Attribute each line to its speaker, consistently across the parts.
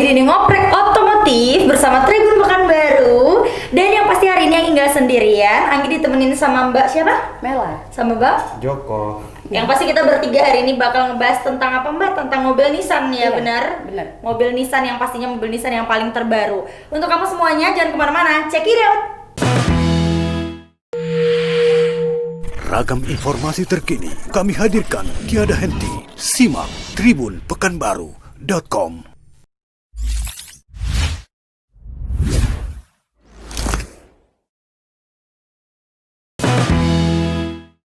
Speaker 1: lagi di Ngoprek Otomotif bersama Tribun Pekanbaru. Dan yang pasti hari ini yang nggak sendirian, Anggi ditemenin sama Mbak siapa?
Speaker 2: Mela.
Speaker 1: Sama Mbak
Speaker 3: Joko.
Speaker 1: Yang pasti kita bertiga hari ini bakal ngebahas tentang apa Mbak? Tentang mobil Nissan ya,
Speaker 2: Iya,
Speaker 1: benar?
Speaker 2: benar.
Speaker 1: Mobil Nissan yang pastinya mobil Nissan yang paling terbaru. Untuk kamu semuanya jangan kemana-mana, check it out!
Speaker 4: Ragam informasi terkini kami hadirkan tiada henti. Simak tribunpekanbaru.com.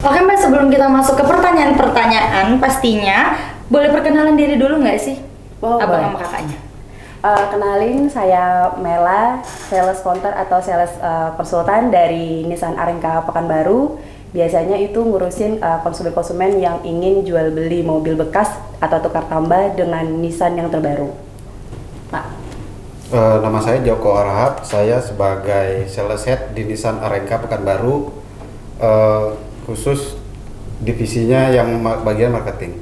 Speaker 1: Oke Mbak, sebelum kita masuk ke pertanyaan-pertanyaan, pastinya boleh perkenalan diri dulu nggak sih?
Speaker 2: Oh,
Speaker 1: Abang
Speaker 2: boleh.
Speaker 1: sama kakaknya.
Speaker 2: Kenalin, saya Mela, sales counter atau sales konsultan dari Nissan Arenka Pekanbaru. Biasanya itu ngurusin konsumen-konsumen yang ingin jual beli mobil bekas atau tukar tambah dengan Nissan yang terbaru. Pak.
Speaker 3: Nama saya Joko Arahap. Saya sebagai sales head di Nissan Arenka Pekanbaru, khusus divisinya yang bagian marketing.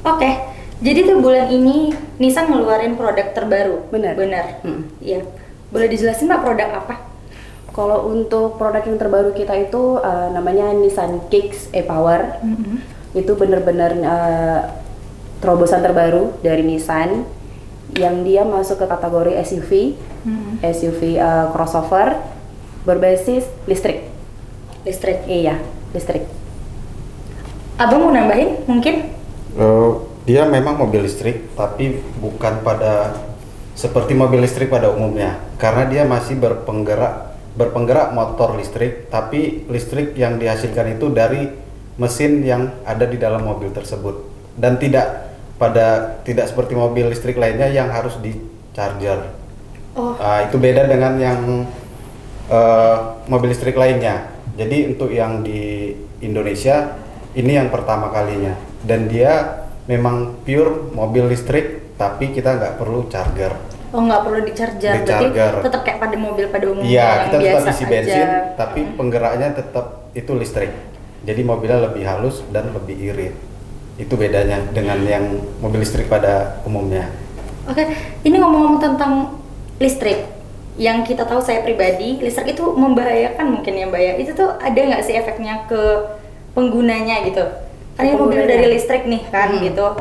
Speaker 1: Oke, jadi tuh bulan ini Nissan ngeluarin produk terbaru.
Speaker 2: Benar.
Speaker 1: Benar. Iya. Boleh dijelasin Mbak produk apa?
Speaker 2: Kalau untuk produk yang terbaru kita itu namanya Nissan Kicks e-Power. Itu benar-benar terobosan terbaru dari Nissan yang dia masuk ke kategori SUV, SUV crossover berbasis listrik.
Speaker 1: Listrik.
Speaker 2: Iya, listrik.
Speaker 1: Abang mau nambahin mungkin?
Speaker 3: Dia memang mobil listrik, tapi bukan pada seperti mobil listrik pada umumnya, karena dia masih berpenggerak motor listrik, tapi listrik yang dihasilkan itu dari mesin yang ada di dalam mobil tersebut, dan tidak seperti mobil listrik lainnya yang harus di charger. Itu beda dengan yang mobil listrik lainnya. Jadi untuk yang di Indonesia ini yang pertama kalinya, dan dia memang pure mobil listrik, tapi kita nggak perlu charger.
Speaker 1: Oh, nggak perlu di-charger, berarti tetap kayak pada mobil pada umumnya.
Speaker 3: Iya,
Speaker 1: yang
Speaker 3: kita tetap
Speaker 1: biasa
Speaker 3: isi bensin,
Speaker 1: aja.
Speaker 3: tapi penggeraknya tetap itu listrik. Jadi mobilnya lebih halus dan lebih irit. Itu bedanya dengan yang mobil listrik pada umumnya.
Speaker 1: Oke, ini ngomong-ngomong tentang listrik, yang kita tahu saya pribadi, listrik itu membahayakan mungkin ya Mbak ya. Itu tuh ada nggak sih efeknya ke penggunanya gitu? Kan ini mobil dari listrik nih kan gitu.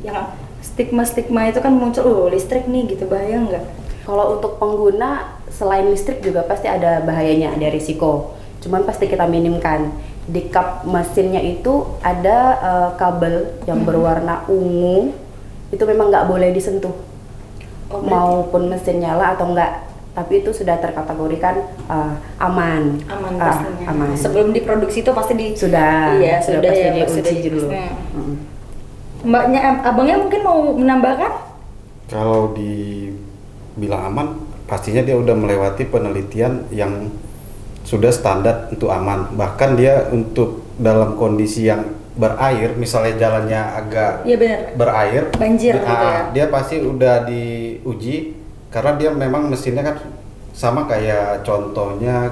Speaker 1: Yang stigma itu kan muncul, listrik nih gitu, bahaya nggak?
Speaker 2: Kalau untuk pengguna selain listrik juga pasti ada bahayanya, ada risiko. Cuman pasti kita minimkan. Di kap mesinnya itu ada kabel yang berwarna ungu, itu memang nggak boleh disentuh. Maupun mesin nyala atau enggak, tapi itu sudah terkategorikan aman.
Speaker 1: Aman pastinya.
Speaker 2: Aman.
Speaker 1: Sebelum diproduksi itu pasti
Speaker 2: Sudah
Speaker 1: sudah
Speaker 2: pasti
Speaker 1: ya,
Speaker 2: diuji dulu.
Speaker 1: Mbaknya, abangnya mungkin mau menambahkan?
Speaker 3: Kalau dibilang aman, pastinya dia udah melewati penelitian yang sudah standar untuk aman. Bahkan dia untuk dalam kondisi yang berair, misalnya jalannya agak berair,
Speaker 1: banjir gitu ya.
Speaker 3: Dia pasti udah diuji, karena dia memang mesinnya kan sama kayak contohnya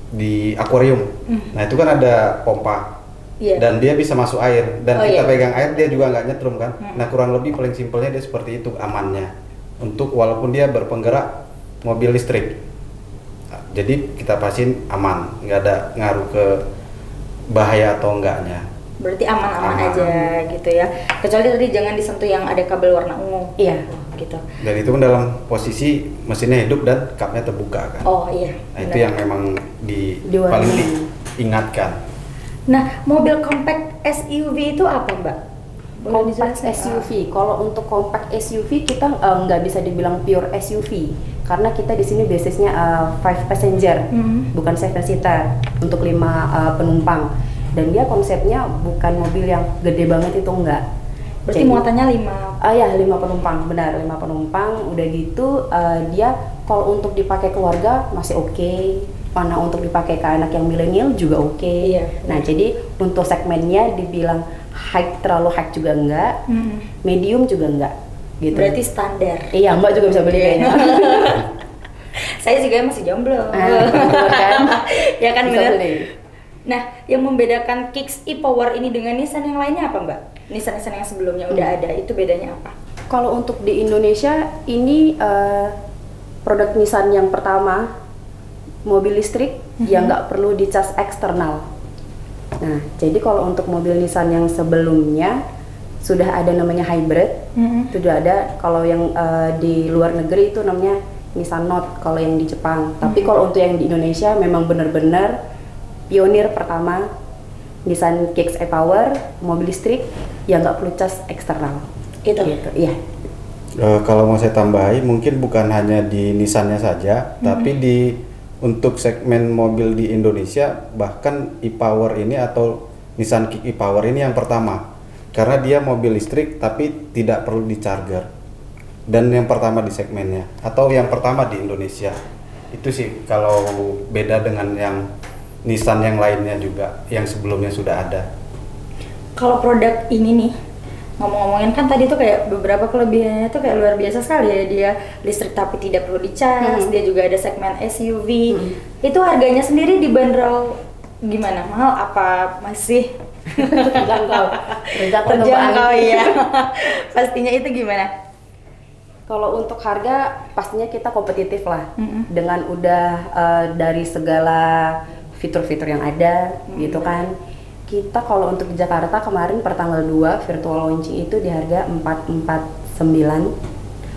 Speaker 3: di akuarium. Nah itu kan ada pompa. Dan dia bisa masuk air, dan kita pegang air dia juga nggak nyetrum kan. Nah kurang lebih paling simpelnya dia seperti itu amannya, untuk walaupun dia berpenggerak mobil listrik. Nah, jadi kita pastiin aman, nggak ada ngaruh ke bahaya atau enggaknya.
Speaker 1: Berarti aman-aman aja gitu ya, kecuali tadi jangan disentuh yang ada kabel warna ungu.
Speaker 2: Iya
Speaker 1: gitu.
Speaker 3: Dan itu kan dalam posisi mesinnya hidup dan kapnya terbuka kan.
Speaker 1: Oh iya.
Speaker 3: Nah itu yang memang paling diingatkan.
Speaker 1: Nah, mobil compact SUV itu apa, Mbak?
Speaker 2: Compact SUV. Kalau untuk compact SUV kita nggak bisa dibilang pure SUV, karena kita di sini basisnya 5 passenger, bukan 7 seater untuk 5 penumpang. Dan dia konsepnya bukan mobil yang gede banget, itu enggak.
Speaker 1: Berarti muatannya 5?
Speaker 2: Ya 5 penumpang, benar 5 penumpang. Udah gitu dia kalau untuk dipakai keluarga masih oke. Mana untuk dipakai ke anak yang milenial juga oke.
Speaker 1: Iya.
Speaker 2: Nah jadi untuk segmennya dibilang terlalu high juga enggak, medium juga enggak. Gitu.
Speaker 1: Berarti standar.
Speaker 2: Iya, Mbak juga bisa beli kayaknya.
Speaker 1: Saya juga masih jomblo.
Speaker 2: Kan?
Speaker 1: Ya kan,
Speaker 2: bisa
Speaker 1: benar.
Speaker 2: beli.
Speaker 1: Nah, yang membedakan Kicks e-Power ini dengan Nissan yang lainnya apa, Mbak? Nissan yang sebelumnya udah ada, itu bedanya apa?
Speaker 2: Kalau untuk di Indonesia ini produk Nissan yang pertama mobil listrik yang nggak perlu dicas eksternal. Nah, jadi kalau untuk mobil Nissan yang sebelumnya sudah ada namanya hybrid, sudah ada. Kalau yang di luar negeri itu namanya Nissan Note kalau yang di Jepang. Tapi kalau untuk yang di Indonesia memang benar-benar pionir pertama Nissan Kicks e-Power mobil listrik yang nggak perlu cas eksternal.
Speaker 1: Gitu.
Speaker 2: Iya.
Speaker 3: Kalau mau saya tambahi, mungkin bukan hanya di Nissan-nya saja, tapi untuk segmen mobil di Indonesia, bahkan e-Power ini atau Nissan Kick e-Power ini yang pertama, karena dia mobil listrik tapi tidak perlu di charger, dan yang pertama di segmennya atau yang pertama di Indonesia. Itu sih kalau beda dengan yang Nissan yang lainnya juga yang sebelumnya sudah ada.
Speaker 1: Kalau produk ini nih, ngomong-ngomongin kan tadi tuh kayak beberapa kelebihannya tuh kayak luar biasa sekali ya. Dia listrik tapi tidak perlu dicas, dia juga ada segmen SUV. Itu harganya sendiri dibanderol gimana? Mahal apa masih terjangkau ya? Pastinya itu gimana?
Speaker 2: Kalau untuk harga pastinya kita kompetitif lah dengan udah dari segala fitur-fitur yang ada gitu kan. Kita kalau untuk di Jakarta kemarin per tanggal 2 virtual launching itu di harga 449.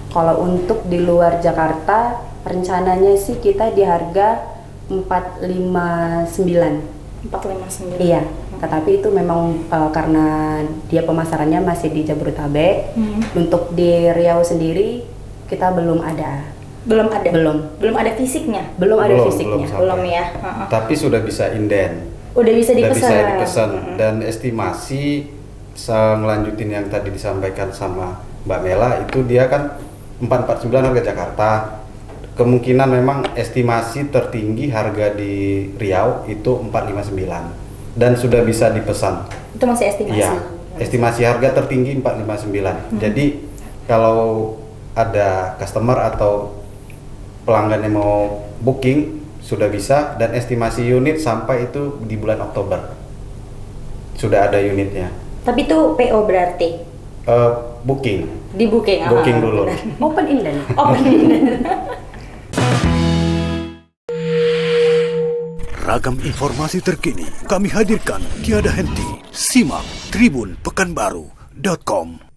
Speaker 2: Kalau untuk di luar Jakarta rencananya sih kita di harga 459.
Speaker 1: 459.
Speaker 2: Iya, tetapi itu memang karena dia pemasarannya masih di Jabodetabek. Untuk di Riau sendiri kita belum ada.
Speaker 1: Belum ada.
Speaker 2: Belum
Speaker 1: ada fisiknya.
Speaker 2: Belum ada fisiknya.
Speaker 1: Belum ya.
Speaker 3: Tapi sudah bisa inden.
Speaker 1: Udah bisa dipesan.
Speaker 3: Dan estimasi ngelanjutin yang tadi disampaikan sama Mbak Mela itu dia kan 449 harga Jakarta. Kemungkinan memang estimasi tertinggi harga di Riau itu 459 dan sudah bisa dipesan.
Speaker 1: Itu masih estimasi.
Speaker 3: Iya, estimasi harga tertinggi 459. Jadi kalau ada customer atau pelanggan yang mau booking sudah bisa, dan estimasi unit sampai itu di bulan Oktober sudah ada unitnya.
Speaker 1: Tapi itu PO berarti?
Speaker 3: Booking.
Speaker 1: Di booking?
Speaker 3: Booking dulu.
Speaker 2: Open inden.
Speaker 4: Ragam informasi terkini kami hadirkan tiada henti. Simak tribunpekanbaru.com.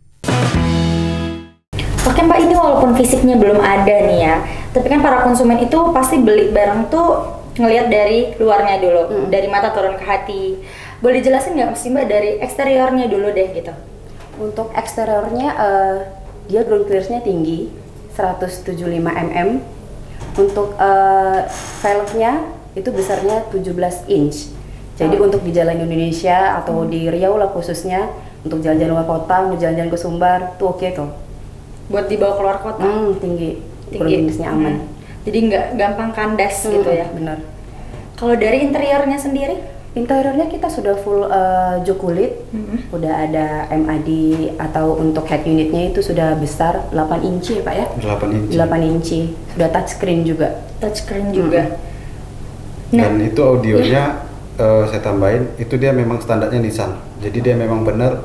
Speaker 1: Oke Mbak, ini walaupun fisiknya belum ada nih ya, tapi kan para konsumen itu pasti beli barang tuh ngelihat dari luarnya dulu, dari mata turun ke hati. Boleh jelasin nggak sih Mbak dari eksteriornya dulu deh gitu?
Speaker 2: Untuk eksteriornya dia ground clearance-nya tinggi 175 mm. Untuk velgnya itu besarnya 17 inch. Jadi untuk di jalan Indonesia atau di Riau lah khususnya, untuk jalan-jalan luar kota, mau jalan-jalan ke Sumbar tuh oke tuh.
Speaker 1: Buat dibawa keluar kota?
Speaker 2: Tinggi. Groundclearance-nya aman.
Speaker 1: Jadi nggak gampang kandas gitu ya?
Speaker 2: Benar.
Speaker 1: Kalau dari interiornya sendiri?
Speaker 2: Interiornya kita sudah full jok kulit, udah ada MAD atau untuk head unitnya itu sudah besar 8 inci ya Pak ya?
Speaker 3: 8 inci.
Speaker 2: 8 inci, sudah touchscreen juga.
Speaker 1: Touchscreen juga.
Speaker 3: Dan itu audionya saya tambahin, itu dia memang standarnya Nissan. Jadi dia memang benar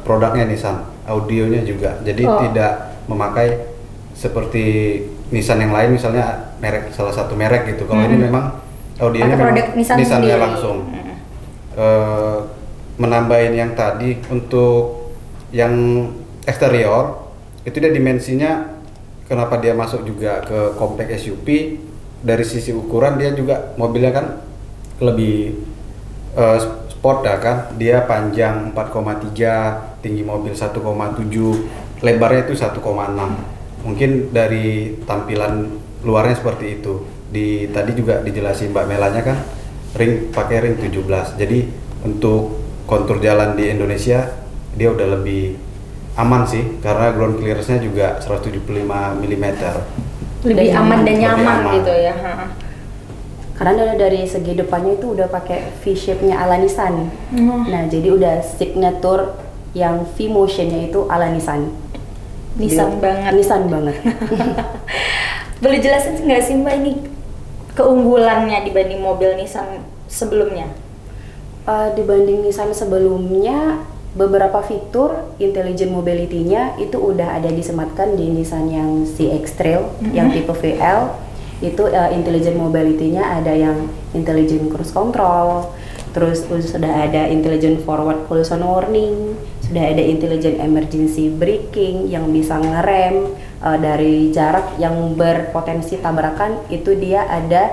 Speaker 3: produknya Nissan. Audionya juga, jadi tidak memakai seperti Nissan yang lain misalnya merek salah satu merek gitu. Kalau ini memang audionya memang Nissan-nya langsung. Menambahin yang tadi untuk yang eksterior itu dia dimensinya, kenapa dia masuk juga ke compact SUV, dari sisi ukuran dia juga mobilnya kan lebih sport dah kan, dia panjang 4,3, tinggi mobil 1,7, lebarnya itu 1,6. Mungkin dari tampilan luarnya seperti itu. Tadi juga dijelasin Mbak Melanya kan, pakai ring 17. Jadi untuk kontur jalan di Indonesia dia udah lebih aman sih, karena ground clearance-nya juga 175 mm.
Speaker 1: Lebih aman dan nyaman gitu ya.
Speaker 2: Karena dari segi depannya itu udah pakai V-shape-nya ala Nissan. Nah, jadi udah signature yang V-motion-nya itu ala Nissan.
Speaker 1: Nissan banget.
Speaker 2: Nissan banget.
Speaker 1: Boleh jelasin nggak sih Mbak ini keunggulannya dibanding mobil Nissan sebelumnya?
Speaker 2: Dibanding Nissan sebelumnya, beberapa fitur intelligent mobility-nya itu udah ada disematkan di Nissan yang CX Trail yang tipe VL. Itu intelligent mobility-nya ada yang intelligent cruise control, terus sudah ada intelligent forward collision warning, sudah ada intelligent emergency braking yang bisa ngerem dari jarak yang berpotensi tabrakan. Itu dia ada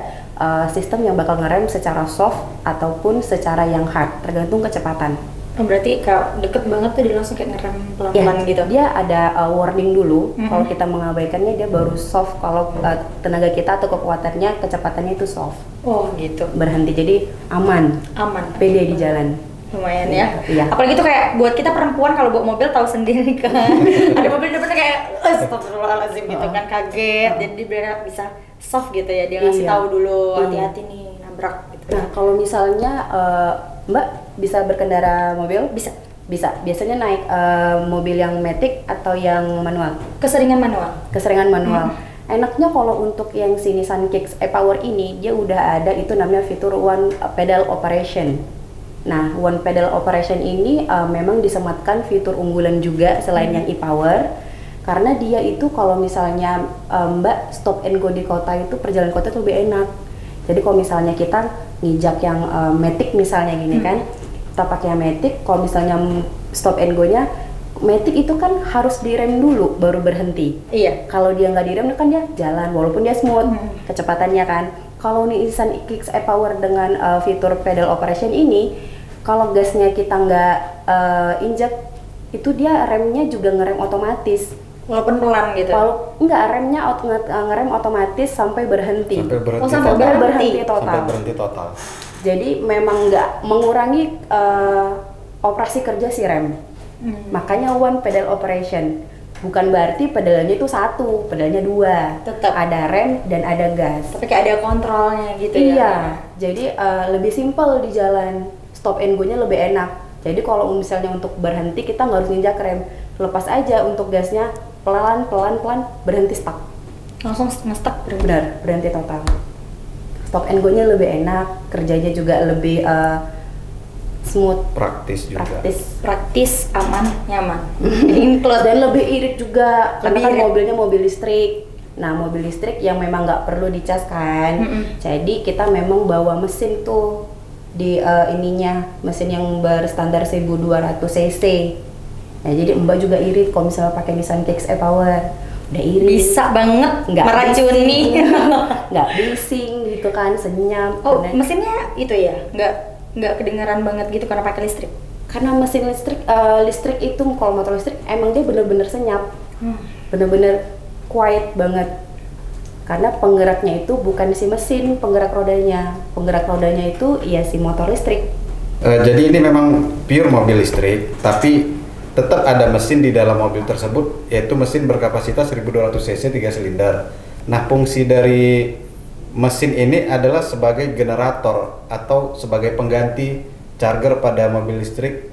Speaker 2: sistem yang bakal ngerem secara soft ataupun secara yang hard, tergantung kecepatan.
Speaker 1: Oh, berarti kalau deket banget tuh dia langsung kayak ngerem pelan-pelan
Speaker 2: Ya,
Speaker 1: gitu?
Speaker 2: dia ada warning dulu. Kalau kita mengabaikannya dia baru soft. Kalau tenaga kita atau kekuatannya, kecepatannya itu soft.
Speaker 1: Oh gitu.
Speaker 2: Berhenti, jadi aman,
Speaker 1: Aman.
Speaker 2: pede di jalan.
Speaker 1: Lumayan ya.
Speaker 2: Iya.
Speaker 1: Apalagi tuh kayak buat kita perempuan kalau bawa mobil tahu sendiri kan. Ada mobil di depannya kayak astagfirullahaladzim gitu kan, kaget. Jadi dia bisa soft gitu ya. Dia ngasih
Speaker 2: Iya.
Speaker 1: tahu dulu
Speaker 2: Iya.
Speaker 1: hati-hati nih nabrak gitu.
Speaker 2: Nah, kalau misalnya Mbak bisa berkendara mobil?
Speaker 1: Bisa.
Speaker 2: Bisa. Biasanya naik mobil yang matic atau yang manual?
Speaker 1: Keseringan manual.
Speaker 2: Keseringan manual. Enaknya kalau untuk yang si Nissan Kicks e-Power ini, dia udah ada itu namanya fitur one pedal operation. Nah, one pedal operation ini memang disematkan fitur unggulan juga selain yang e-Power, karena dia itu kalau misalnya Mbak stop and go di kota itu, perjalanan kota itu lebih enak. Jadi kalau misalnya kita ngijak yang matic misalnya gini kan, kita pakai yang matic, kalau misalnya stop and go-nya matic itu kan harus direm dulu baru berhenti.
Speaker 1: Iya.
Speaker 2: Kalau dia nggak direm kan dia jalan walaupun dia smooth kecepatannya kan. Kalau Nissan Kicks e-Power dengan fitur pedal operation ini, kalau gasnya kita nggak injek, itu dia remnya juga ngerem otomatis.
Speaker 1: Walaupun pelan gitu.
Speaker 2: Kalau nggak remnya ngerem otomatis sampai berhenti.
Speaker 3: Sampai berhenti
Speaker 1: Oh, sampai
Speaker 3: total.
Speaker 1: berhenti
Speaker 2: total.
Speaker 3: Sampai berhenti total.
Speaker 2: Jadi memang nggak mengurangi operasi kerja si rem. Makanya one pedal operation. Bukan berarti pedalnya itu satu, pedalnya dua.
Speaker 1: Tetap.
Speaker 2: Ada rem dan ada gas.
Speaker 1: Tapi kayak ada kontrolnya gitu ya.
Speaker 2: Iya, jadi lebih simpel di jalan. Stop and go-nya lebih enak. Jadi kalau misalnya untuk berhenti kita nggak harus nginjak rem, lepas aja untuk gasnya pelan berhenti stuck.
Speaker 1: Langsung nge-stuck berhenti.
Speaker 2: Benar, berhenti total. Stop and go-nya lebih enak, kerjanya juga lebih smooth,
Speaker 3: Praktis juga.
Speaker 1: Praktis, aman, nyaman. Include.
Speaker 2: dan lebih irit juga karena
Speaker 1: Lebih
Speaker 2: kan
Speaker 1: irit.
Speaker 2: mobilnya mobil listrik. Nah, mobil listrik yang memang nggak perlu dicas kan. Jadi kita memang bawa mesin tuh di ininya, mesin yang berstandar 1200 cc. Nah, jadi Mbak juga irit kalau misalnya pakai Nissan Kicks e-Power. Udah irit.
Speaker 1: Bisa banget
Speaker 2: Nggak
Speaker 1: meracuni.
Speaker 2: Nggak bising gitu kan, senyap.
Speaker 1: Oh,
Speaker 2: Karena-
Speaker 1: mesinnya itu ya? Nggak kedengeran banget gitu karena pakai listrik.
Speaker 2: karena mesin listrik itu kalau motor listrik emang dia bener-bener senyap, bener-bener quiet banget. Karena penggeraknya itu bukan si mesin penggerak rodanya itu ya si motor listrik.
Speaker 3: Jadi ini memang pure mobil listrik, tapi tetap ada mesin di dalam mobil tersebut, yaitu mesin berkapasitas 1200 cc 3 silinder. Nah, fungsi dari mesin ini adalah sebagai generator atau sebagai pengganti charger pada mobil listrik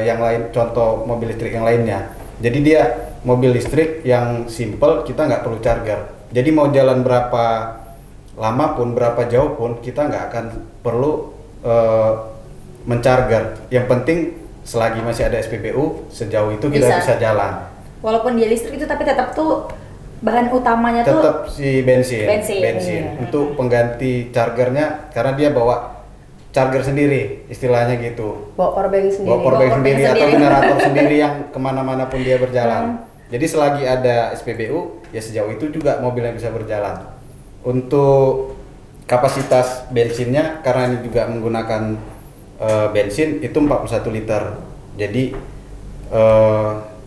Speaker 3: yang lain, contoh mobil listrik yang lainnya. Jadi dia mobil listrik yang simple, kita nggak perlu charger. Jadi mau jalan berapa lama pun, berapa jauh pun, kita nggak akan perlu mencharger. Yang penting selagi masih ada SPBU, sejauh itu kita bisa jalan.
Speaker 1: Walaupun dia listrik itu, tapi tetap tuh bahan utamanya
Speaker 3: Tetap
Speaker 1: tuh
Speaker 3: si bensin.
Speaker 1: Iya.
Speaker 3: Untuk pengganti chargernya, karena dia bawa charger sendiri, istilahnya gitu.
Speaker 2: Bawa powerbank sendiri.
Speaker 3: Bawa powerbank
Speaker 1: powerbank
Speaker 3: sendiri atau
Speaker 1: sendiri.
Speaker 3: generator sendiri yang kemana-mana pun dia berjalan. Jadi selagi ada SPBU, ya sejauh itu juga mobilnya bisa berjalan. Untuk kapasitas bensinnya, karena ini juga menggunakan bensin, itu 41 liter. Jadi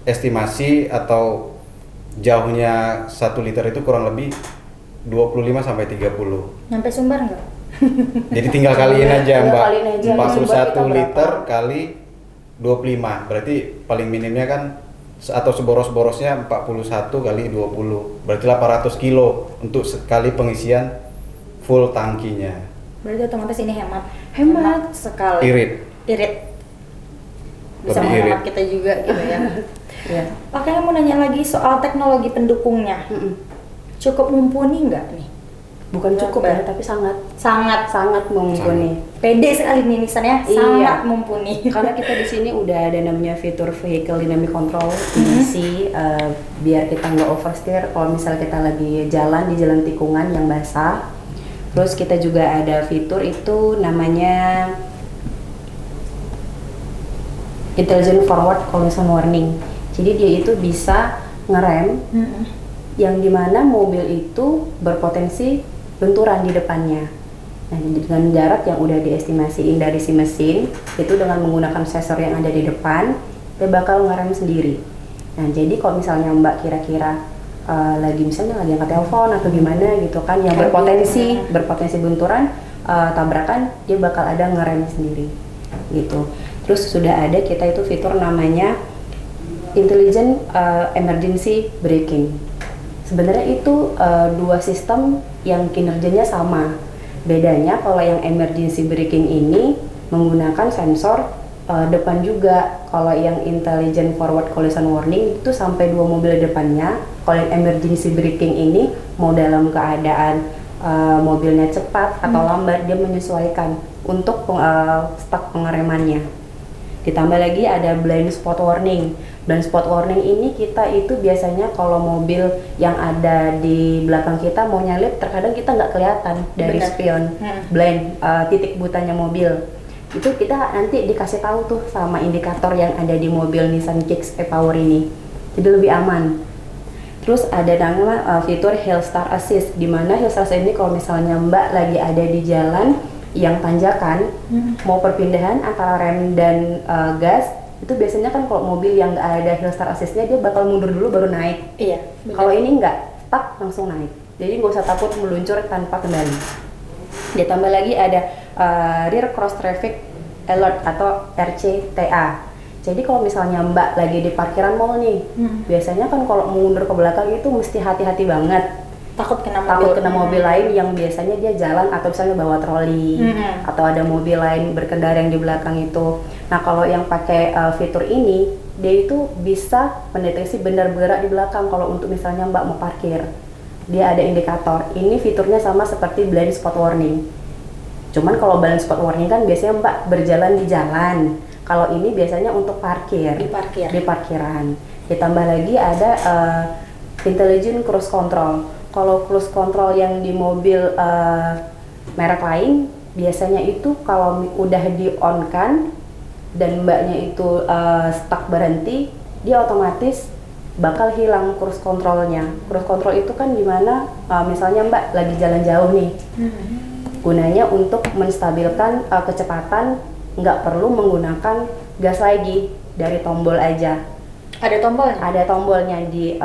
Speaker 3: estimasi atau jauhnya 1 liter itu kurang lebih 25 sampai 30.
Speaker 1: nyampe Sumbar nggak?
Speaker 3: Jadi tinggal kaliin aja,
Speaker 2: Tinggal
Speaker 3: Mbak.
Speaker 2: kaliin aja.
Speaker 3: 41
Speaker 2: Kita
Speaker 3: liter
Speaker 2: berapa?
Speaker 3: kali 25. Berarti paling minimnya kan atau seboros-borosnya 41 kali 20. Berarti 800 kilo untuk sekali pengisian full tangkinya.
Speaker 1: Berarti otomatis ini hemat.
Speaker 2: Hemat.
Speaker 1: Sekali.
Speaker 3: Irit.
Speaker 1: Bisa
Speaker 3: Lebih
Speaker 1: menghemat
Speaker 3: irit.
Speaker 1: kita juga gitu ya.
Speaker 2: Ya.
Speaker 1: Oke, mau nanya lagi soal teknologi pendukungnya. Cukup mumpuni nggak nih?
Speaker 2: Bukan cukup ya,
Speaker 1: Mbak.
Speaker 2: tapi sangat
Speaker 1: Sangat
Speaker 2: mumpuni.
Speaker 1: pede sekali nih Nissan ya,
Speaker 2: Iya.
Speaker 1: sangat mumpuni.
Speaker 2: Karena kita di sini udah ada namanya fitur vehicle dynamic control PDC, biar kita nggak oversteer kalau misal kita lagi jalan di jalan tikungan yang basah. Terus kita juga ada fitur itu namanya intelligent forward collision warning. Jadi dia itu bisa ngerem yang dimana mobil itu berpotensi benturan di depannya. Nah, dengan jarak yang udah diestimasiin dari si mesin, itu dengan menggunakan sensor yang ada di depan, dia bakal ngerem sendiri. Nah, jadi kalau misalnya Mbak kira-kira lagi misalnya lagi angkat telepon atau gimana gitu kan, yang berpotensi benturan, tabrakan, dia bakal ada ngerem sendiri, gitu. Terus sudah ada kita itu fitur namanya intelligent emergency braking. Sebenarnya itu dua sistem yang kinerjanya sama. Bedanya kalau yang emergency braking ini menggunakan sensor depan juga. Kalau yang intelligent forward collision warning itu sampai 2 mobil depannya. Kalau yang emergency braking ini mau dalam keadaan mobilnya cepat atau lambat, dia menyesuaikan untuk stuck pengeremannya. Ditambah lagi ada blind spot warning. Blind spot warning ini kita itu biasanya kalau mobil yang ada di belakang kita mau nyalip, terkadang kita nggak kelihatan dari spion blind, titik butanya mobil. Itu kita nanti dikasih tahu tuh sama indikator yang ada di mobil Nissan Kicks e-Power ini. Jadi lebih aman. Terus ada nama fitur Hill Start Assist, di mana Hill Start Assist ini kalau misalnya Mbak lagi ada di jalan yang tanjakan, mau perpindahan antara rem dan gas, itu biasanya kan kalau mobil yang nggak ada Hill Start Assist-nya dia bakal mundur dulu baru naik.
Speaker 1: Iya.
Speaker 2: Kalau ini nggak, tak langsung naik. Jadi nggak usah takut meluncur tanpa kendali. Ditambah lagi ada Rear Cross Traffic Alert atau RCTA. Jadi kalau misalnya Mbak lagi di parkiran mall nih, biasanya kan kalau mundur ke belakang itu mesti hati-hati banget.
Speaker 1: Takut kena
Speaker 2: mobil lain yang biasanya dia jalan atau misalnya bawa troli atau ada mobil lain berkendara yang di belakang itu. Nah, kalau yang pakai fitur ini, dia itu bisa mendeteksi benda bergerak di belakang kalau untuk misalnya Mbak mau parkir. Dia ada indikator. Ini fiturnya sama seperti blind spot warning. Cuman kalau blind spot warning kan biasanya Mbak berjalan di jalan. Kalau ini biasanya untuk parkir di parkiran. Ditambah lagi ada intelligent cruise control. Kalau cruise control yang di mobil merek lain biasanya itu kalau udah di on kan dan Mbaknya itu stuck berhenti, dia otomatis bakal hilang cruise controlnya. Cruise control itu kan dimana misalnya Mbak lagi jalan jauh nih, gunanya untuk menstabilkan kecepatan, nggak perlu menggunakan gas lagi, dari tombol aja.
Speaker 1: Ada tombolnya?
Speaker 2: Ada tombolnya di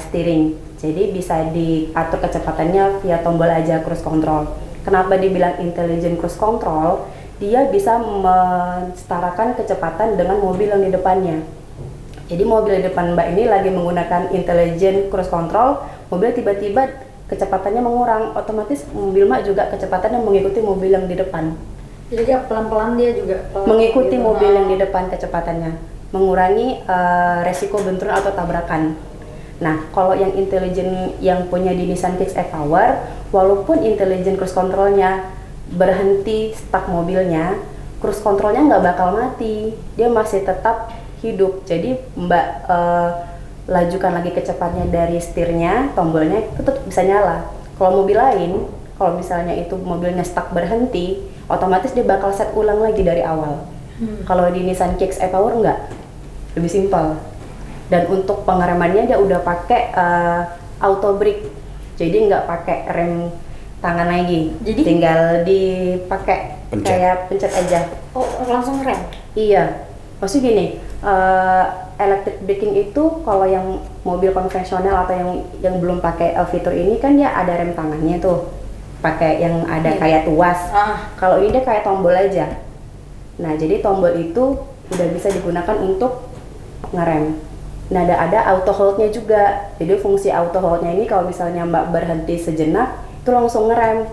Speaker 2: steering. Jadi bisa diatur kecepatannya via tombol aja cruise control. Kenapa dibilang intelligent cruise control? Dia bisa mensetarakan kecepatan dengan mobil yang di depannya. Jadi mobil di depan Mbak ini lagi menggunakan intelligent cruise control, mobil tiba-tiba kecepatannya mengurang, otomatis mobil Mbak juga kecepatannya mengikuti mobil yang di depan.
Speaker 1: Jadi dia pelan-pelan dia juga
Speaker 2: mengikuti
Speaker 1: gitu.
Speaker 2: Mobil yang di depan kecepatannya, mengurangi resiko benturan atau tabrakan. Nah, kalau yang intelligent yang punya di Nissan Kicks e-Power, walaupun intelligent cruise controlnya berhenti stuck mobilnya, cruise controlnya nggak bakal mati, dia masih tetap hidup. Jadi Mbak lajukan lagi kecepatannya dari setirnya, tombolnya itu tetap bisa nyala. Kalau mobil lain, kalau misalnya itu mobilnya stuck berhenti, otomatis dia bakal set ulang lagi dari awal. Kalau di Nissan Kicks e-Power nggak, lebih simpel. Dan untuk pengeremannya dia udah pakai auto brake, jadi nggak pakai rem tangan lagi, jadi tinggal dipakai kayak pencet aja.
Speaker 1: Oh, langsung rem?
Speaker 2: Iya, maksudnya gini, electric braking itu kalau yang mobil konvensional atau yang belum pakai fitur ini kan dia ada rem tangannya tuh, pakai yang ada kayak tuas. Kalau ini dia kayak tombol aja. Nah, jadi tombol itu udah bisa digunakan untuk ngerem. Nah, ada auto hold-nya juga. Jadi fungsi auto hold-nya ini kalau misalnya Mbak berhenti sejenak, itu langsung ngerem.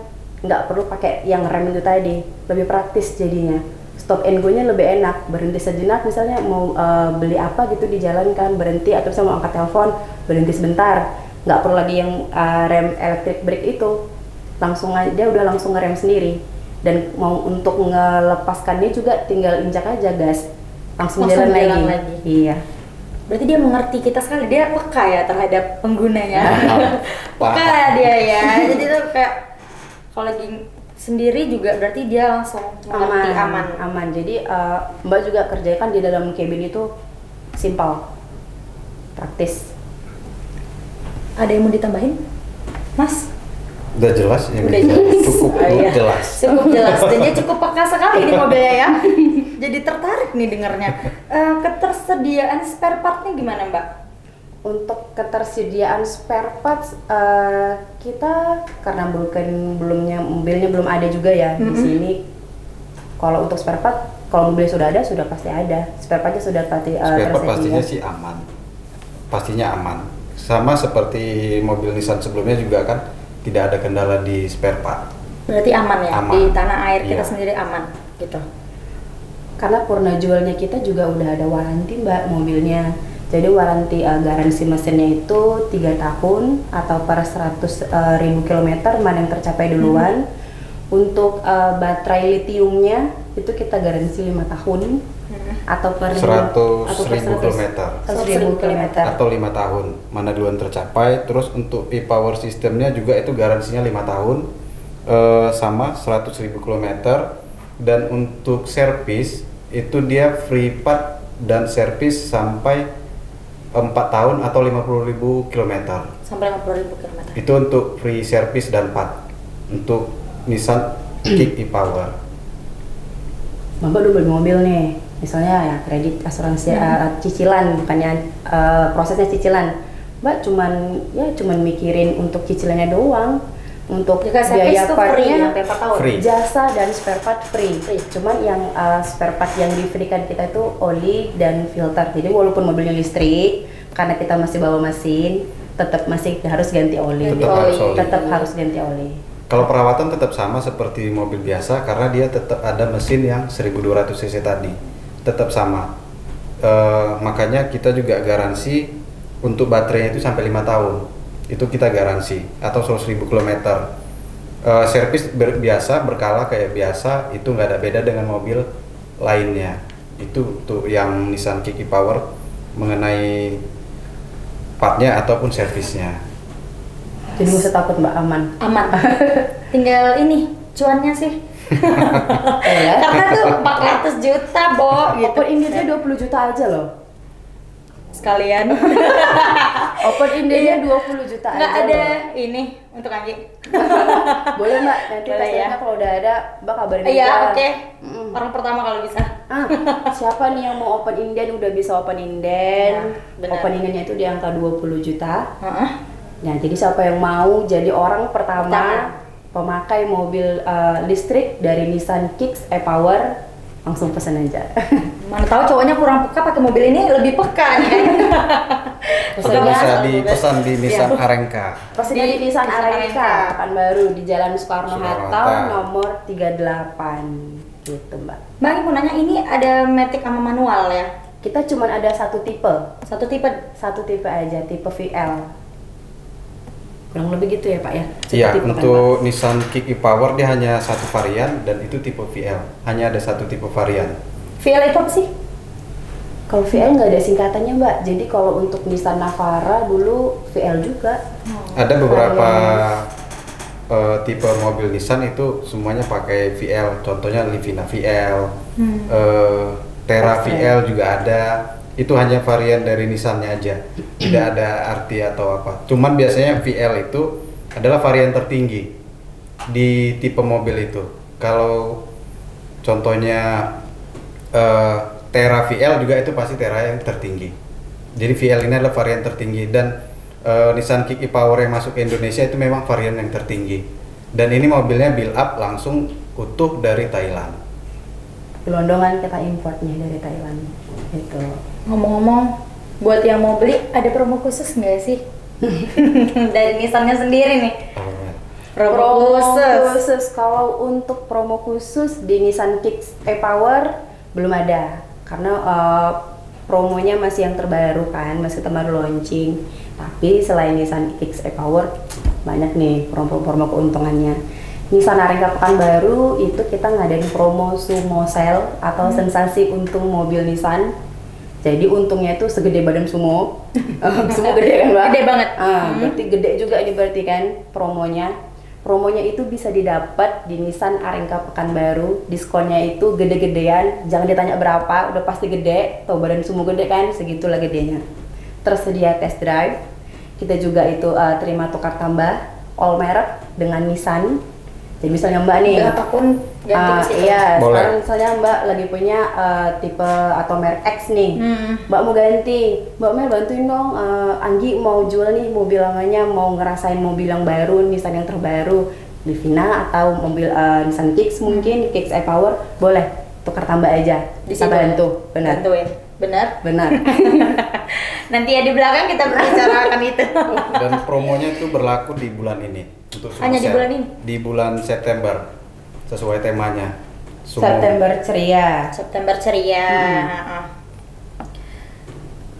Speaker 2: Nggak perlu pakai yang rem itu tadi. Lebih praktis jadinya. Stop and go-nya lebih enak. Berhenti sejenak misalnya mau beli apa gitu di jalan kan, berhenti atau misalnya mau angkat telepon, berhenti sebentar. Nggak perlu lagi yang rem electric brake itu. dia udah langsung ngerem sendiri, dan mau untuk ngelepaskannya juga tinggal injak aja gas, langsung jalan lagi. Iya.
Speaker 1: Berarti dia mengerti kita sekali, dia peka ya terhadap penggunanya.
Speaker 3: Paham.
Speaker 1: Peka dia ya. Jadi tuh kayak kalau lagi sendiri juga berarti dia langsung mengerti
Speaker 2: aman. Jadi Mbak juga kerjakan di dalam cabin itu simpel, praktis.
Speaker 1: Ada yang mau ditambahin, Mas?
Speaker 3: Udah jelas ya.
Speaker 1: Udah jelas.
Speaker 3: Cukup
Speaker 1: Iya.
Speaker 3: jelas.
Speaker 1: Cukup jelas. Dan dia cukup peka sekali di mobilnya ya. Jadi tertarik nih dengarnya. Ketersediaan spare partnya gimana, Mbak?
Speaker 2: Untuk ketersediaan spare parts kita karena mobilnya belum ada juga ya di sini. Kalau untuk spare part, kalau mobilnya sudah ada, sudah pasti ada. Spare partnya sudah pasti
Speaker 3: Spare part
Speaker 2: tersedia.
Speaker 3: pastinya sih aman. Pastinya aman. Sama seperti mobil Nissan sebelumnya juga kan tidak ada kendala di spare part.
Speaker 1: Berarti aman ya?
Speaker 3: Aman.
Speaker 1: Di tanah air kita
Speaker 3: Iya.
Speaker 1: sendiri aman gitu.
Speaker 2: Karena purna jualnya kita juga udah ada waranti Mbak mobilnya. Jadi waranti garansi mesinnya itu 3 tahun atau per 100.000 kilometer mana yang tercapai duluan. Untuk baterai litiumnya itu kita garansi 5 tahun atau per
Speaker 3: 100.000 kilometer
Speaker 2: 100.000 kilometer.
Speaker 3: atau 5 tahun mana duluan tercapai. Terus untuk e-power sistemnya juga itu garansinya 5 tahun sama 100.000 kilometer. Dan untuk servis itu dia free part dan servis sampai 4 tahun atau 50.000 kilometer.
Speaker 1: Sampai 50.000 km.
Speaker 3: Itu untuk free service dan part untuk Nissan Kick e-Power.
Speaker 2: Bapak udah beli mobil nih, misalnya ya kredit asuransi cicilan, bukannya prosesnya cicilan. Mbak cuman mikirin untuk cicilannya doang. Untuk
Speaker 1: Jika service
Speaker 2: biaya
Speaker 1: tuh free
Speaker 2: partnya
Speaker 1: sampai 4 tahun.
Speaker 3: Free.
Speaker 2: jasa dan spare part free. Cuman yang spare part yang diberikan kita itu oli dan filter. Jadi walaupun mobilnya listrik, karena kita masih bawa mesin, tetap masih harus ganti oli.
Speaker 3: Tetap harus oli.
Speaker 2: Tetap harus ganti oli.
Speaker 3: Kalau perawatan tetap sama seperti mobil biasa karena dia tetap ada mesin yang 1200 cc tadi. Tetap sama. Makanya kita juga garansi untuk baterainya itu sampai 5 tahun. Itu kita garansi atau 100.000 km. Servis biasa berkala kayak biasa itu nggak ada beda dengan mobil lainnya. Itu tuh yang Nissan Kick e-Power mengenai partnya ataupun servisnya.
Speaker 2: Jadi nggak usah takut Mbak, aman.
Speaker 1: Aman. Tinggal ini cuannya sih.
Speaker 2: Ya.
Speaker 1: Karena tuh 400 juta, Bo, gitu.
Speaker 2: Open India 20 juta aja loh.
Speaker 1: Sekalian.
Speaker 2: Open India 20 juta
Speaker 1: Nggak
Speaker 2: aja.
Speaker 1: ada
Speaker 2: loh.
Speaker 1: ini untuk Anggi.
Speaker 2: Boleh Mbak, nanti
Speaker 1: Boleh
Speaker 2: tesnya
Speaker 1: ya.
Speaker 2: kalau udah ada Mbak kabarin
Speaker 1: Iya,
Speaker 2: aja.
Speaker 1: oke.
Speaker 2: Mm-mm.
Speaker 1: Orang pertama kalau bisa.
Speaker 2: Siapa nih yang mau open inden udah bisa open inden.
Speaker 1: Ya, benar.
Speaker 2: Open indennya itu di angka 20 juta.
Speaker 1: Heeh.
Speaker 2: Nah, jadi siapa yang mau jadi orang pertama
Speaker 1: Pertama.
Speaker 2: pemakai mobil listrik dari Nissan Kicks e-Power, langsung pesan aja.
Speaker 1: Mana tahu cowoknya kurang peka pakai mobil ini lebih peka nih kan.
Speaker 3: Sudah
Speaker 1: Pesannya
Speaker 3: bisa
Speaker 1: satu,
Speaker 3: dipesan di Nissan
Speaker 1: Iya.
Speaker 3: Arenca.
Speaker 2: Pesannya di Nissan
Speaker 1: Nissan
Speaker 2: Arenca,
Speaker 1: Arenca.
Speaker 2: Pekanbaru di Jalan Soekarno-Hatta
Speaker 3: Soekarno-Hatta.
Speaker 2: nomor 38 gitu Mbak.
Speaker 1: Mbak Anggi mau nanya, ini ada matic sama manual ya?
Speaker 2: Kita cuma ada satu tipe
Speaker 1: Satu tipe.
Speaker 2: aja, tipe VL. Kurang lebih gitu ya Pak ya? Satu
Speaker 3: Iya,
Speaker 2: tipe kan,
Speaker 3: untuk Nissan Kick e-Power dia hanya satu varian dan itu tipe VL. Hanya ada satu tipe varian.
Speaker 1: VL itu apa sih?
Speaker 2: Pak? Kalau VL nggak ada singkatannya Mbak, jadi kalau untuk Nissan Navara dulu VL juga.
Speaker 3: Ada beberapa tipe mobil Nissan itu semuanya pakai VL. Contohnya Livina VL, Terra
Speaker 2: Oke.
Speaker 3: VL juga ada. Itu hanya varian dari Nissan-nya aja. Tidak ada arti atau apa. Cuman biasanya VL itu adalah varian tertinggi di tipe mobil itu. Kalau contohnya Terra VL juga itu pasti Terra yang tertinggi. Jadi VL ini adalah varian tertinggi dan Nissan Kick e-Power yang masuk ke Indonesia itu memang varian yang tertinggi. Dan ini mobilnya build up langsung utuh dari Thailand.
Speaker 2: Gelondongan kita importnya dari Thailand. Gitu.
Speaker 1: Ngomong-ngomong, buat yang mau beli ada promo khusus nggak sih? Dari Nissan-nya sendiri nih. Promo khusus.
Speaker 2: Kalau untuk promo khusus di Nissan Kicks e-Power belum ada karena promonya masih yang terbaru kan, masih baru launching. Tapi selain Nissan Kicks e-Power banyak nih promo-promo keuntungannya. Nissan Arenca Pekanbaru itu kita ngadain promo Sumo Sale atau sensasi untung mobil Nissan. Jadi untungnya itu segede badan sumo. Sumo gede kan, Mbak?
Speaker 1: Gede banget.
Speaker 2: Berarti gede juga ini berarti kan promonya. Promonya itu bisa didapat di Nissan Arenca Pekanbaru. Diskonnya itu gede-gedean, jangan ditanya berapa, udah pasti gede. Tuh badan sumo gede kan, segitulah gedenya. Tersedia test drive. Kita juga itu terima tukar tambah all merek dengan Nissan. Jadi misalnya Mbak nih,
Speaker 1: berapapun ganti ke situ.
Speaker 2: iya,
Speaker 3: Boleh.
Speaker 2: sekarang misalnya Mbak lagi punya tipe atau merek X nih, Mbak mau ganti, Mbak Mel bantuin dong, Anggi mau jual nih mobil lamanya, mau ngerasain mobil yang baru, Nissan yang terbaru, Livina atau mobil Nissan Kicks mungkin, Kicks e-Power, boleh tukar tambah aja,
Speaker 1: Di
Speaker 2: kita
Speaker 1: situ.
Speaker 2: bantu, benar,
Speaker 1: Bantuin. Benar.
Speaker 2: benar.
Speaker 1: Nanti ya di belakang kita berbicarakan itu.
Speaker 3: Dan promonya itu berlaku di bulan ini untuk
Speaker 1: Hanya di
Speaker 3: Sumo Sale.
Speaker 1: bulan ini?
Speaker 3: Di bulan September sesuai temanya.
Speaker 2: September ceria.
Speaker 1: September ceria.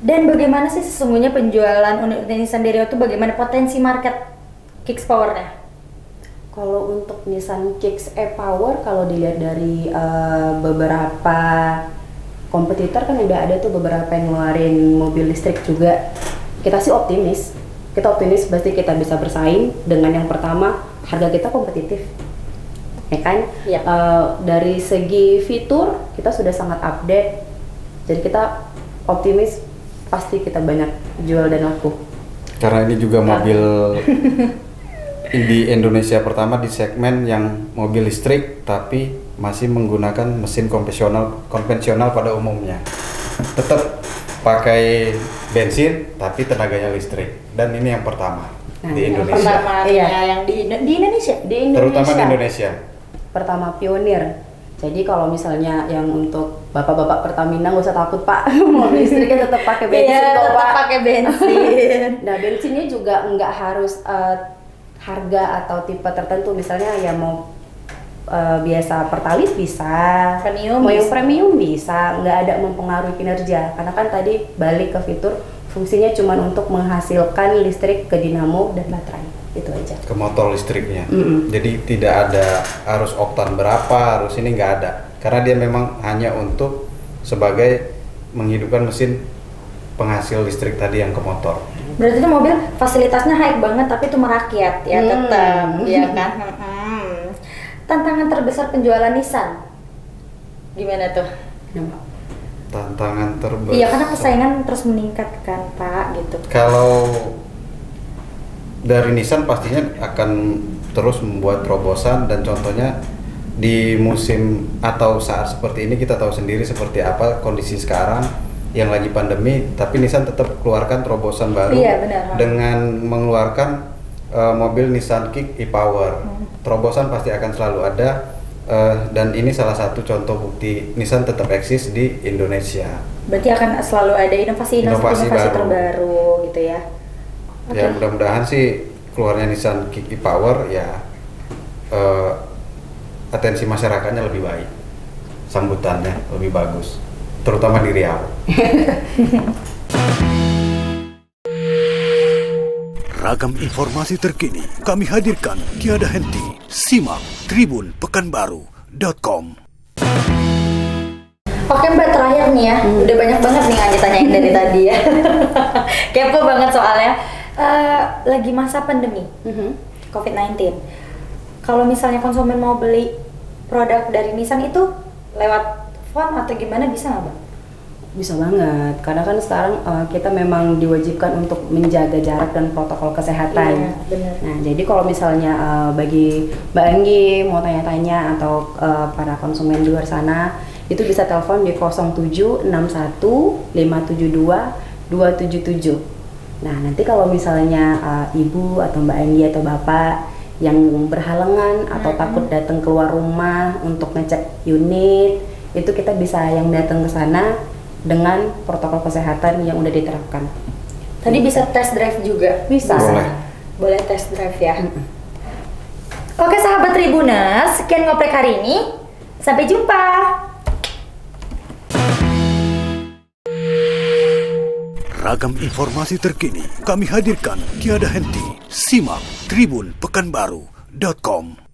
Speaker 1: Dan bagaimana sih sesungguhnya penjualan unit Nissan Derio itu, bagaimana potensi market Kicks Power-nya?
Speaker 2: Kalau untuk Nissan Kicks e-Power, kalau dilihat dari beberapa kompetitor kan udah ada tuh beberapa yang ngeluarin mobil listrik juga. Kita sih optimis. Kita optimis pasti kita bisa bersaing dengan yang pertama, harga kita kompetitif. Ya kan?
Speaker 1: Iya.
Speaker 2: Dari segi fitur kita sudah sangat update. Jadi kita optimis pasti kita banyak jual dan laku.
Speaker 3: Karena ini juga mobil di Indonesia pertama di segmen yang mobil listrik tapi masih menggunakan mesin konvensional pada umumnya. Tetap pakai bensin tapi tenaganya listrik, dan ini yang pertama
Speaker 2: Nah,
Speaker 3: di
Speaker 2: yang
Speaker 3: Indonesia.
Speaker 1: Pertama
Speaker 2: Iya.
Speaker 1: yang di Indonesia.
Speaker 2: Di Indonesia.
Speaker 3: Terutama di Indonesia.
Speaker 2: Pertama pionir. Jadi kalau misalnya yang untuk bapak-bapak Pertamina nggak usah takut Pak, mobil listriknya tetap pakai bensin
Speaker 1: Iya,
Speaker 2: kok
Speaker 1: tetap
Speaker 2: Pak.
Speaker 1: pakai bensin.
Speaker 2: Nah bensinnya juga nggak harus harga atau tipe tertentu, misalnya ya mau biasa pertalit bisa,
Speaker 1: Premium
Speaker 2: mau yang
Speaker 1: bisa.
Speaker 2: premium bisa, nggak ada mempengaruhi kinerja. Karena kan tadi balik ke fitur, fungsinya cuma untuk menghasilkan listrik ke dinamo dan baterai, itu aja.
Speaker 3: Ke motor listriknya.
Speaker 2: Mm-mm.
Speaker 3: Jadi tidak ada harus oktan berapa, harus ini nggak ada. Karena dia memang hanya untuk sebagai menghidupkan mesin penghasil listrik tadi yang ke motor.
Speaker 1: Berarti itu mobil fasilitasnya high banget tapi itu merakyat ya tetap, ya kan? Tantangan terbesar penjualan Nissan gimana tuh?
Speaker 2: Nampak.
Speaker 3: Tantangan terbesar.
Speaker 1: Iya, karena persaingan terus meningkat kan Pak gitu.
Speaker 3: Kalau dari Nissan pastinya akan terus membuat terobosan, dan contohnya di musim atau saat seperti ini kita tahu sendiri seperti apa kondisi sekarang yang lagi pandemi, tapi Nissan tetap keluarkan terobosan baru.
Speaker 1: Iya, benar.
Speaker 3: Dengan mengeluarkan mobil Nissan Kick e-Power. Terobosan pasti akan selalu ada, dan ini salah satu contoh bukti Nissan tetap eksis di Indonesia.
Speaker 1: Berarti akan selalu ada inovasi
Speaker 3: baru.
Speaker 1: terbaru gitu ya. Oke.
Speaker 3: Ya mudah-mudahan sih keluarnya Nissan Kick e-Power ya atensi masyarakatnya lebih baik, sambutannya lebih bagus, terutama di Riau.
Speaker 4: Ragam informasi terkini kami hadirkan tiada henti. Simak tribunpekanbaru.com.
Speaker 1: Oke Mbak, terakhir nih ya, udah banyak banget nih yang ditanyain dari tadi ya. Kepo banget soalnya. Lagi masa pandemi COVID-19. Kalau misalnya konsumen mau beli produk dari Nissan itu lewat phone atau gimana, bisa nggak Mbak?
Speaker 2: Bisa banget, karena kan sekarang kita memang diwajibkan untuk menjaga jarak dan protokol kesehatan.
Speaker 1: Iya, benar.
Speaker 2: Nah, jadi kalau misalnya bagi Mbak Anggi mau tanya-tanya atau para konsumen di luar sana, itu bisa telepon di 0761 572 277. Nah, nanti kalau misalnya ibu atau Mbak Anggi atau bapak yang berhalangan atau takut datang keluar rumah untuk ngecek unit, itu kita bisa yang datang ke sana dengan protokol kesehatan yang udah diterapkan.
Speaker 1: Tadi bisa test drive juga?
Speaker 2: Bisa.
Speaker 1: Boleh test drive ya? Oke sahabat Tribuners, sekian ngoprek hari ini. Sampai jumpa!
Speaker 4: Ragam informasi terkini kami hadirkan tiada henti. Simak tribunpekanbaru.com.